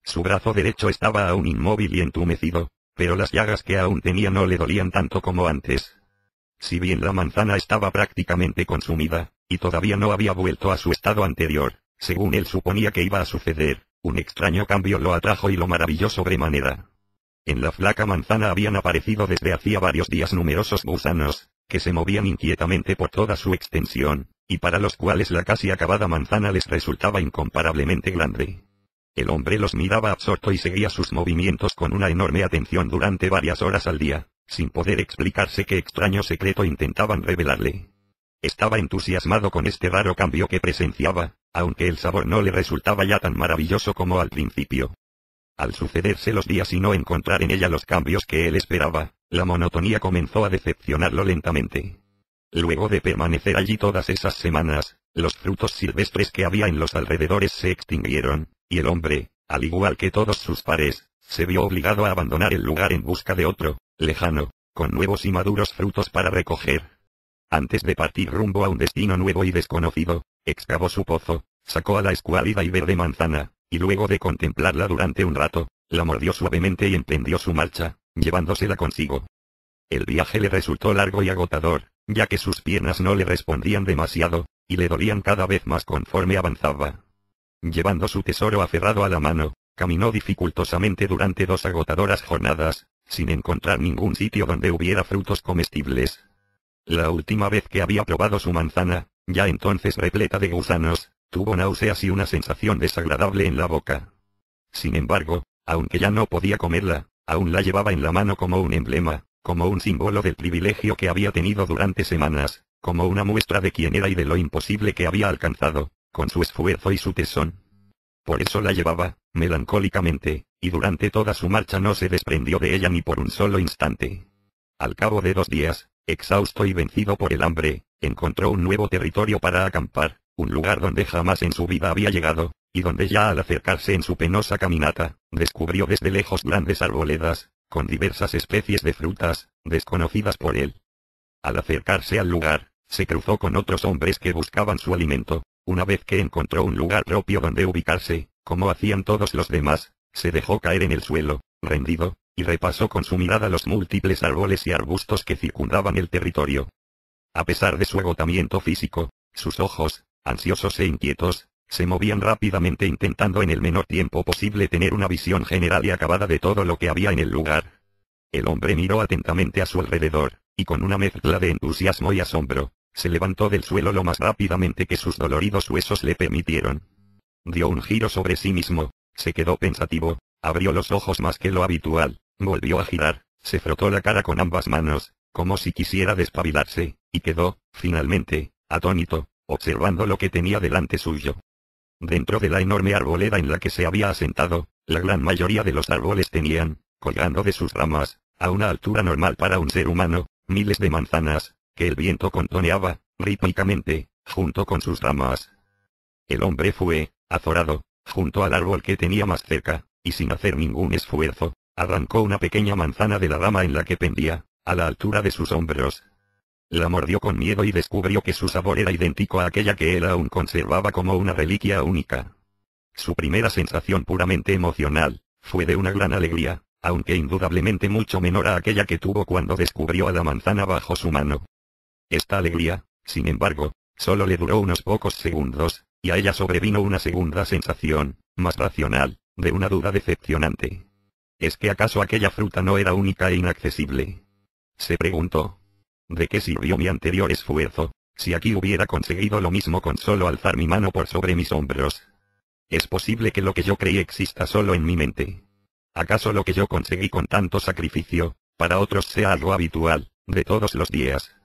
Su brazo derecho estaba aún inmóvil y entumecido, pero las llagas que aún tenía no le dolían tanto como antes. Si bien la manzana estaba prácticamente consumida, y todavía no había vuelto a su estado anterior, según él suponía que iba a suceder, un extraño cambio lo atrajo y lo maravilló sobremanera. En la flaca manzana habían aparecido desde hacía varios días numerosos gusanos, que se movían inquietamente por toda su extensión, y para los cuales la casi acabada manzana les resultaba incomparablemente grande. El hombre los miraba absorto y seguía sus movimientos con una enorme atención durante varias horas al día, sin poder explicarse qué extraño secreto intentaban revelarle. Estaba entusiasmado con este raro cambio que presenciaba, aunque el sabor no le resultaba ya tan maravilloso como al principio. Al sucederse los días y no encontrar en ella los cambios que él esperaba, la monotonía comenzó a decepcionarlo lentamente. Luego de permanecer allí todas esas semanas, los frutos silvestres que había en los alrededores se extinguieron, y el hombre, al igual que todos sus pares, se vio obligado a abandonar el lugar en busca de otro, lejano, con nuevos y maduros frutos para recoger. Antes de partir rumbo a un destino nuevo y desconocido, excavó su pozo, Sacó a la escuálida y verde manzana, y luego de contemplarla durante un rato, la mordió suavemente y emprendió su marcha, llevándosela consigo. El viaje le resultó largo y agotador, ya que sus piernas no le respondían demasiado, y le dolían cada vez más conforme avanzaba. Llevando su tesoro aferrado a la mano, caminó dificultosamente durante 2 agotadoras jornadas, sin encontrar ningún sitio donde hubiera frutos comestibles. La última vez que había probado su manzana, ya entonces repleta de gusanos, tuvo náuseas y una sensación desagradable en la boca. Sin embargo, aunque ya no podía comerla, aún la llevaba en la mano como un emblema, como un símbolo del privilegio que había tenido durante semanas, como una muestra de quién era y de lo imposible que había alcanzado, con su esfuerzo y su tesón. Por eso la llevaba, melancólicamente, y durante toda su marcha no se desprendió de ella ni por un solo instante. Al cabo de 2 días, exhausto y vencido por el hambre, encontró un nuevo territorio para acampar, un lugar donde jamás en su vida había llegado, y donde ya al acercarse en su penosa caminata, descubrió desde lejos grandes arboledas, con diversas especies de frutas, desconocidas por él. Al acercarse al lugar, se cruzó con otros hombres que buscaban su alimento. Una vez que encontró un lugar propio donde ubicarse, como hacían todos los demás, se dejó caer en el suelo, rendido, y repasó con su mirada los múltiples árboles y arbustos que circundaban el territorio. A pesar de su agotamiento físico, sus ojos, ansiosos e inquietos, se movían rápidamente intentando en el menor tiempo posible tener una visión general y acabada de todo lo que había en el lugar. El hombre miró atentamente a su alrededor, y con una mezcla de entusiasmo y asombro, se levantó del suelo lo más rápidamente que sus doloridos huesos le permitieron. Dio un giro sobre sí mismo, se quedó pensativo, abrió los ojos más que lo habitual, volvió a girar, se frotó la cara con ambas manos, como si quisiera despabilarse, y quedó, finalmente, atónito, observando lo que tenía delante suyo. Dentro de la enorme arboleda en la que se había asentado, la gran mayoría de los árboles tenían, colgando de sus ramas, a una altura normal para un ser humano, miles de manzanas, que el viento contoneaba, rítmicamente, junto con sus ramas. El hombre fue, azorado, junto al árbol que tenía más cerca, y sin hacer ningún esfuerzo, arrancó una pequeña manzana de la rama en la que pendía, a la altura de sus hombros. La mordió con miedo y descubrió que su sabor era idéntico a aquella que él aún conservaba como una reliquia única. Su primera sensación puramente emocional, fue de una gran alegría, aunque indudablemente mucho menor a aquella que tuvo cuando descubrió a la manzana bajo su mano. Esta alegría, sin embargo, solo le duró unos pocos segundos, y a ella sobrevino una segunda sensación, más racional, de una duda decepcionante. ¿Es que acaso aquella fruta no era única e inaccesible? Se preguntó. ¿De qué sirvió mi anterior esfuerzo, si aquí hubiera conseguido lo mismo con solo alzar mi mano por sobre mis hombros? ¿Es posible que lo que yo creí exista solo en mi mente? ¿Acaso lo que yo conseguí con tanto sacrificio, para otros sea algo habitual, de todos los días?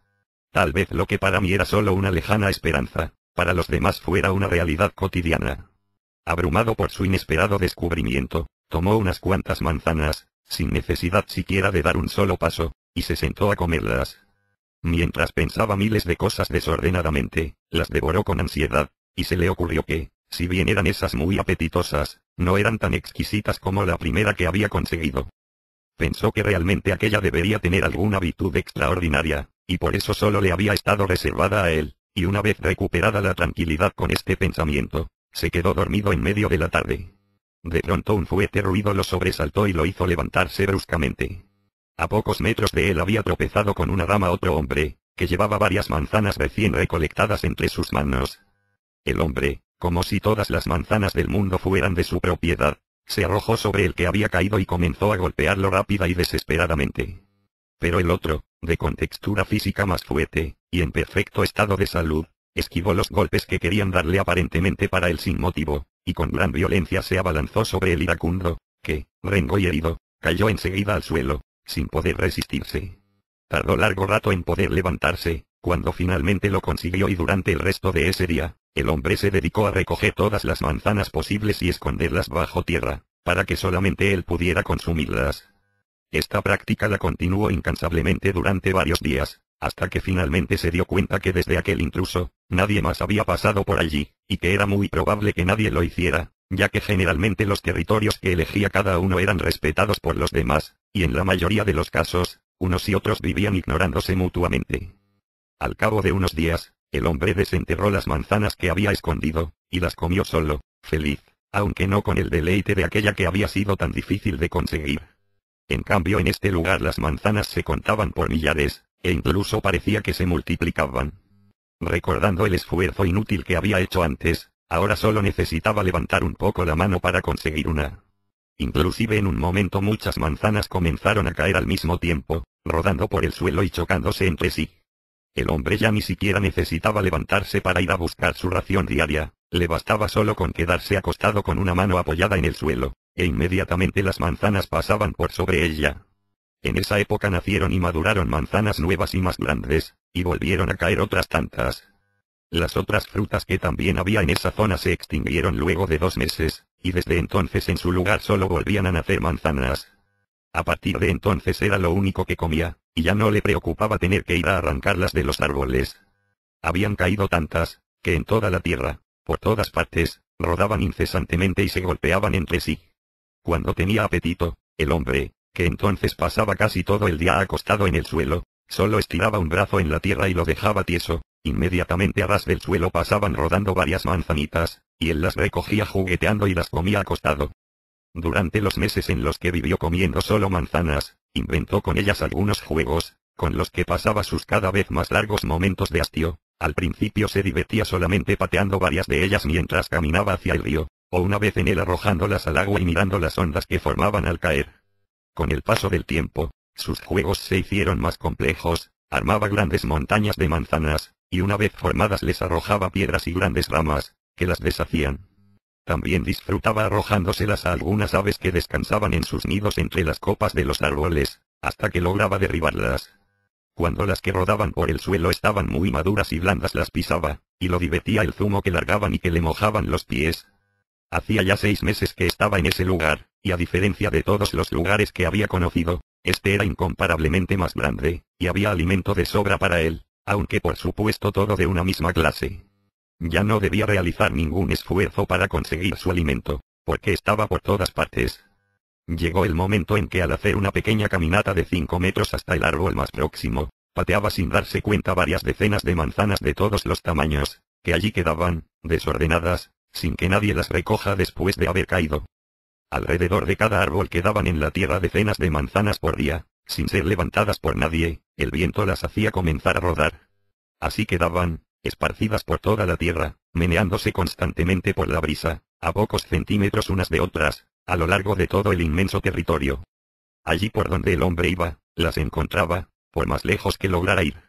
Tal vez lo que para mí era solo una lejana esperanza, para los demás fuera una realidad cotidiana. Abrumado por su inesperado descubrimiento, tomó unas cuantas manzanas, sin necesidad siquiera de dar un solo paso, y se sentó a comerlas. Mientras pensaba miles de cosas desordenadamente, las devoró con ansiedad, y se le ocurrió que, si bien eran esas muy apetitosas, no eran tan exquisitas como la primera que había conseguido. Pensó que realmente aquella debería tener alguna virtud extraordinaria, y por eso solo le había estado reservada a él, y una vez recuperada la tranquilidad con este pensamiento, se quedó dormido en medio de la tarde. De pronto un fuerte ruido lo sobresaltó y lo hizo levantarse bruscamente. A pocos metros de él había tropezado con una rama otro hombre, que llevaba varias manzanas recién recolectadas entre sus manos. El hombre, como si todas las manzanas del mundo fueran de su propiedad, se arrojó sobre el que había caído y comenzó a golpearlo rápida y desesperadamente. Pero el otro, de contextura física más fuerte, y en perfecto estado de salud, esquivó los golpes que querían darle aparentemente para él sin motivo, y con gran violencia se abalanzó sobre el iracundo, que, rengo y herido, cayó enseguida al suelo, sin poder resistirse. Tardó largo rato en poder levantarse, cuando finalmente lo consiguió y durante el resto de ese día, el hombre se dedicó a recoger todas las manzanas posibles y esconderlas bajo tierra, para que solamente él pudiera consumirlas. Esta práctica la continuó incansablemente durante varios días, hasta que finalmente se dio cuenta que desde aquel intruso, nadie más había pasado por allí, y que era muy probable que nadie lo hiciera, ya que generalmente los territorios que elegía cada uno eran respetados por los demás, y en la mayoría de los casos, unos y otros vivían ignorándose mutuamente. Al cabo de unos días, el hombre desenterró las manzanas que había escondido, y las comió solo, feliz, aunque no con el deleite de aquella que había sido tan difícil de conseguir. En cambio en este lugar las manzanas se contaban por millares, e incluso parecía que se multiplicaban. Recordando el esfuerzo inútil que había hecho antes, ahora solo necesitaba levantar un poco la mano para conseguir una. Inclusive en un momento muchas manzanas comenzaron a caer al mismo tiempo, rodando por el suelo y chocándose entre sí. El hombre ya ni siquiera necesitaba levantarse para ir a buscar su ración diaria, le bastaba solo con quedarse acostado con una mano apoyada en el suelo, e inmediatamente las manzanas pasaban por sobre ella. En esa época nacieron y maduraron manzanas nuevas y más grandes, y volvieron a caer otras tantas. Las otras frutas que también había en esa zona se extinguieron luego de 2 meses, y desde entonces en su lugar solo volvían a nacer manzanas. A partir de entonces era lo único que comía, y ya no le preocupaba tener que ir a arrancarlas de los árboles. Habían caído tantas, que en toda la tierra, por todas partes, rodaban incesantemente y se golpeaban entre sí. Cuando tenía apetito, el hombre, que entonces pasaba casi todo el día acostado en el suelo, solo estiraba un brazo en la tierra y lo dejaba tieso, inmediatamente a ras del suelo pasaban rodando varias manzanitas, y él las recogía jugueteando y las comía acostado. Durante los meses en los que vivió comiendo solo manzanas, inventó con ellas algunos juegos, con los que pasaba sus cada vez más largos momentos de hastío. Al principio se divertía solamente pateando varias de ellas mientras caminaba hacia el río, o una vez en él arrojándolas al agua y mirando las ondas que formaban al caer. Con el paso del tiempo, sus juegos se hicieron más complejos, armaba grandes montañas de manzanas, y una vez formadas les arrojaba piedras y grandes ramas, que las deshacían. También disfrutaba arrojándoselas a algunas aves que descansaban en sus nidos entre las copas de los árboles, hasta que lograba derribarlas. Cuando las que rodaban por el suelo estaban muy maduras y blandas las pisaba, y lo divertía el zumo que largaban y que le mojaban los pies. Hacía ya 6 meses que estaba en ese lugar, y a diferencia de todos los lugares que había conocido, este era incomparablemente más grande, y había alimento de sobra para él, aunque por supuesto todo de una misma clase. Ya no debía realizar ningún esfuerzo para conseguir su alimento, porque estaba por todas partes. Llegó el momento en que al hacer una pequeña caminata de 5 metros hasta el árbol más próximo, pateaba sin darse cuenta varias decenas de manzanas de todos los tamaños, que allí quedaban, desordenadas, sin que nadie las recoja después de haber caído. Alrededor de cada árbol quedaban en la tierra decenas de manzanas por día, sin ser levantadas por nadie, el viento las hacía comenzar a rodar. Así quedaban, esparcidas por toda la tierra, meneándose constantemente por la brisa, a pocos centímetros unas de otras, a lo largo de todo el inmenso territorio. Allí por donde el hombre iba, las encontraba, por más lejos que lograra ir.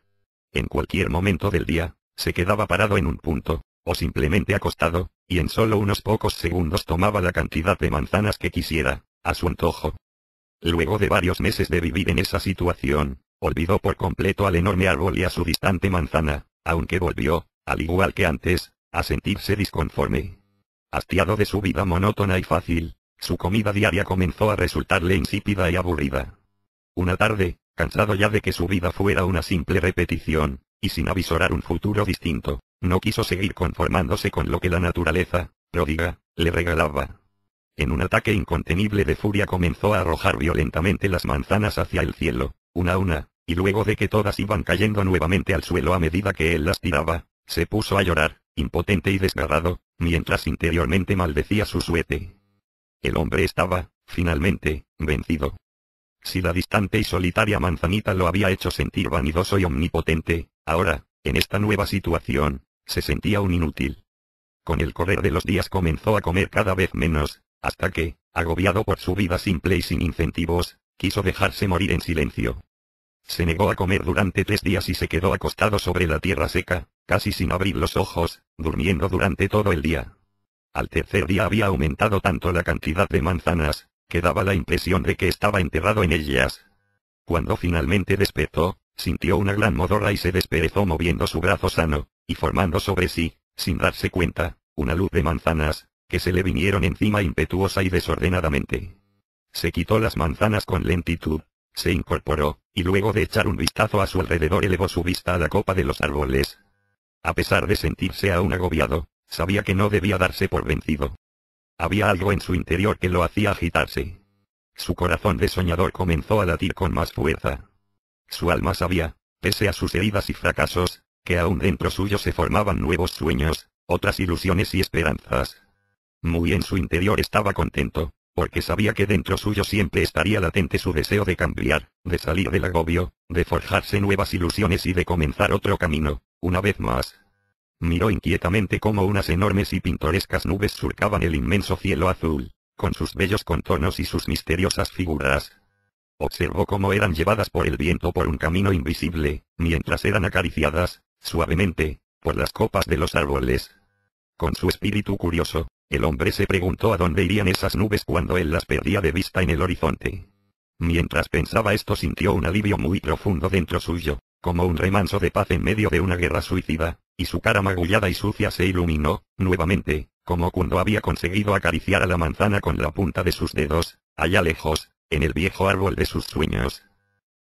En cualquier momento del día, se quedaba parado en un punto, o simplemente acostado, y en solo unos pocos segundos tomaba la cantidad de manzanas que quisiera, a su antojo. Luego de varios meses de vivir en esa situación, olvidó por completo al enorme árbol y a su distante manzana, aunque volvió, al igual que antes, a sentirse disconforme. Hastiado de su vida monótona y fácil, su comida diaria comenzó a resultarle insípida y aburrida. Una tarde, cansado ya de que su vida fuera una simple repetición, y sin avisorar un futuro distinto, no quiso seguir conformándose con lo que la naturaleza, pródiga, le regalaba. En un ataque incontenible de furia comenzó a arrojar violentamente las manzanas hacia el cielo, una a una, y luego de que todas iban cayendo nuevamente al suelo a medida que él las tiraba, se puso a llorar, impotente y desgarrado, mientras interiormente maldecía su suerte. El hombre estaba, finalmente, vencido. Si la distante y solitaria manzanita lo había hecho sentir vanidoso y omnipotente, ahora, en esta nueva situación, se sentía un inútil. Con el correr de los días comenzó a comer cada vez menos, hasta que, agobiado por su vida simple y sin incentivos, quiso dejarse morir en silencio. Se negó a comer durante 3 días y se quedó acostado sobre la tierra seca, casi sin abrir los ojos, durmiendo durante todo el día. Al tercer día había aumentado tanto la cantidad de manzanas, que daba la impresión de que estaba enterrado en ellas. Cuando finalmente despertó, sintió una gran modorra y se desperezó moviendo su brazo sano, y formando sobre sí, sin darse cuenta, una luz de manzanas, que se le vinieron encima impetuosa y desordenadamente. Se quitó las manzanas con lentitud, se incorporó, y luego de echar un vistazo a su alrededor elevó su vista a la copa de los árboles. A pesar de sentirse aún agobiado, sabía que no debía darse por vencido. Había algo en su interior que lo hacía agitarse. Su corazón de soñador comenzó a latir con más fuerza. Su alma sabía, pese a sus heridas y fracasos, que aún dentro suyo se formaban nuevos sueños, otras ilusiones y esperanzas. Muy en su interior estaba contento, porque sabía que dentro suyo siempre estaría latente su deseo de cambiar, de salir del agobio, de forjarse nuevas ilusiones y de comenzar otro camino, una vez más. Miró inquietamente cómo unas enormes y pintorescas nubes surcaban el inmenso cielo azul, con sus bellos contornos y sus misteriosas figuras. Observó cómo eran llevadas por el viento por un camino invisible, mientras eran acariciadas, suavemente, por las copas de los árboles. Con su espíritu curioso, el hombre se preguntó a dónde irían esas nubes cuando él las perdía de vista en el horizonte. Mientras pensaba esto sintió un alivio muy profundo dentro suyo, como un remanso de paz en medio de una guerra suicida, y su cara magullada y sucia se iluminó, nuevamente, como cuando había conseguido acariciar a la manzana con la punta de sus dedos, allá lejos, en el viejo árbol de sus sueños.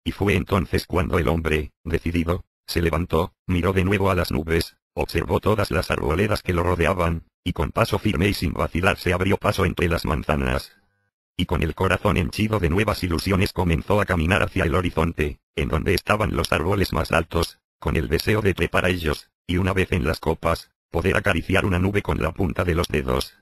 Y fue entonces cuando el hombre, decidido, se levantó, miró de nuevo a las nubes, observó todas las arboledas que lo rodeaban, y con paso firme y sin vacilar se abrió paso entre las manzanas. Y con el corazón henchido de nuevas ilusiones comenzó a caminar hacia el horizonte, en donde estaban los árboles más altos, con el deseo de trepar a ellos, y una vez en las copas, poder acariciar una nube con la punta de los dedos.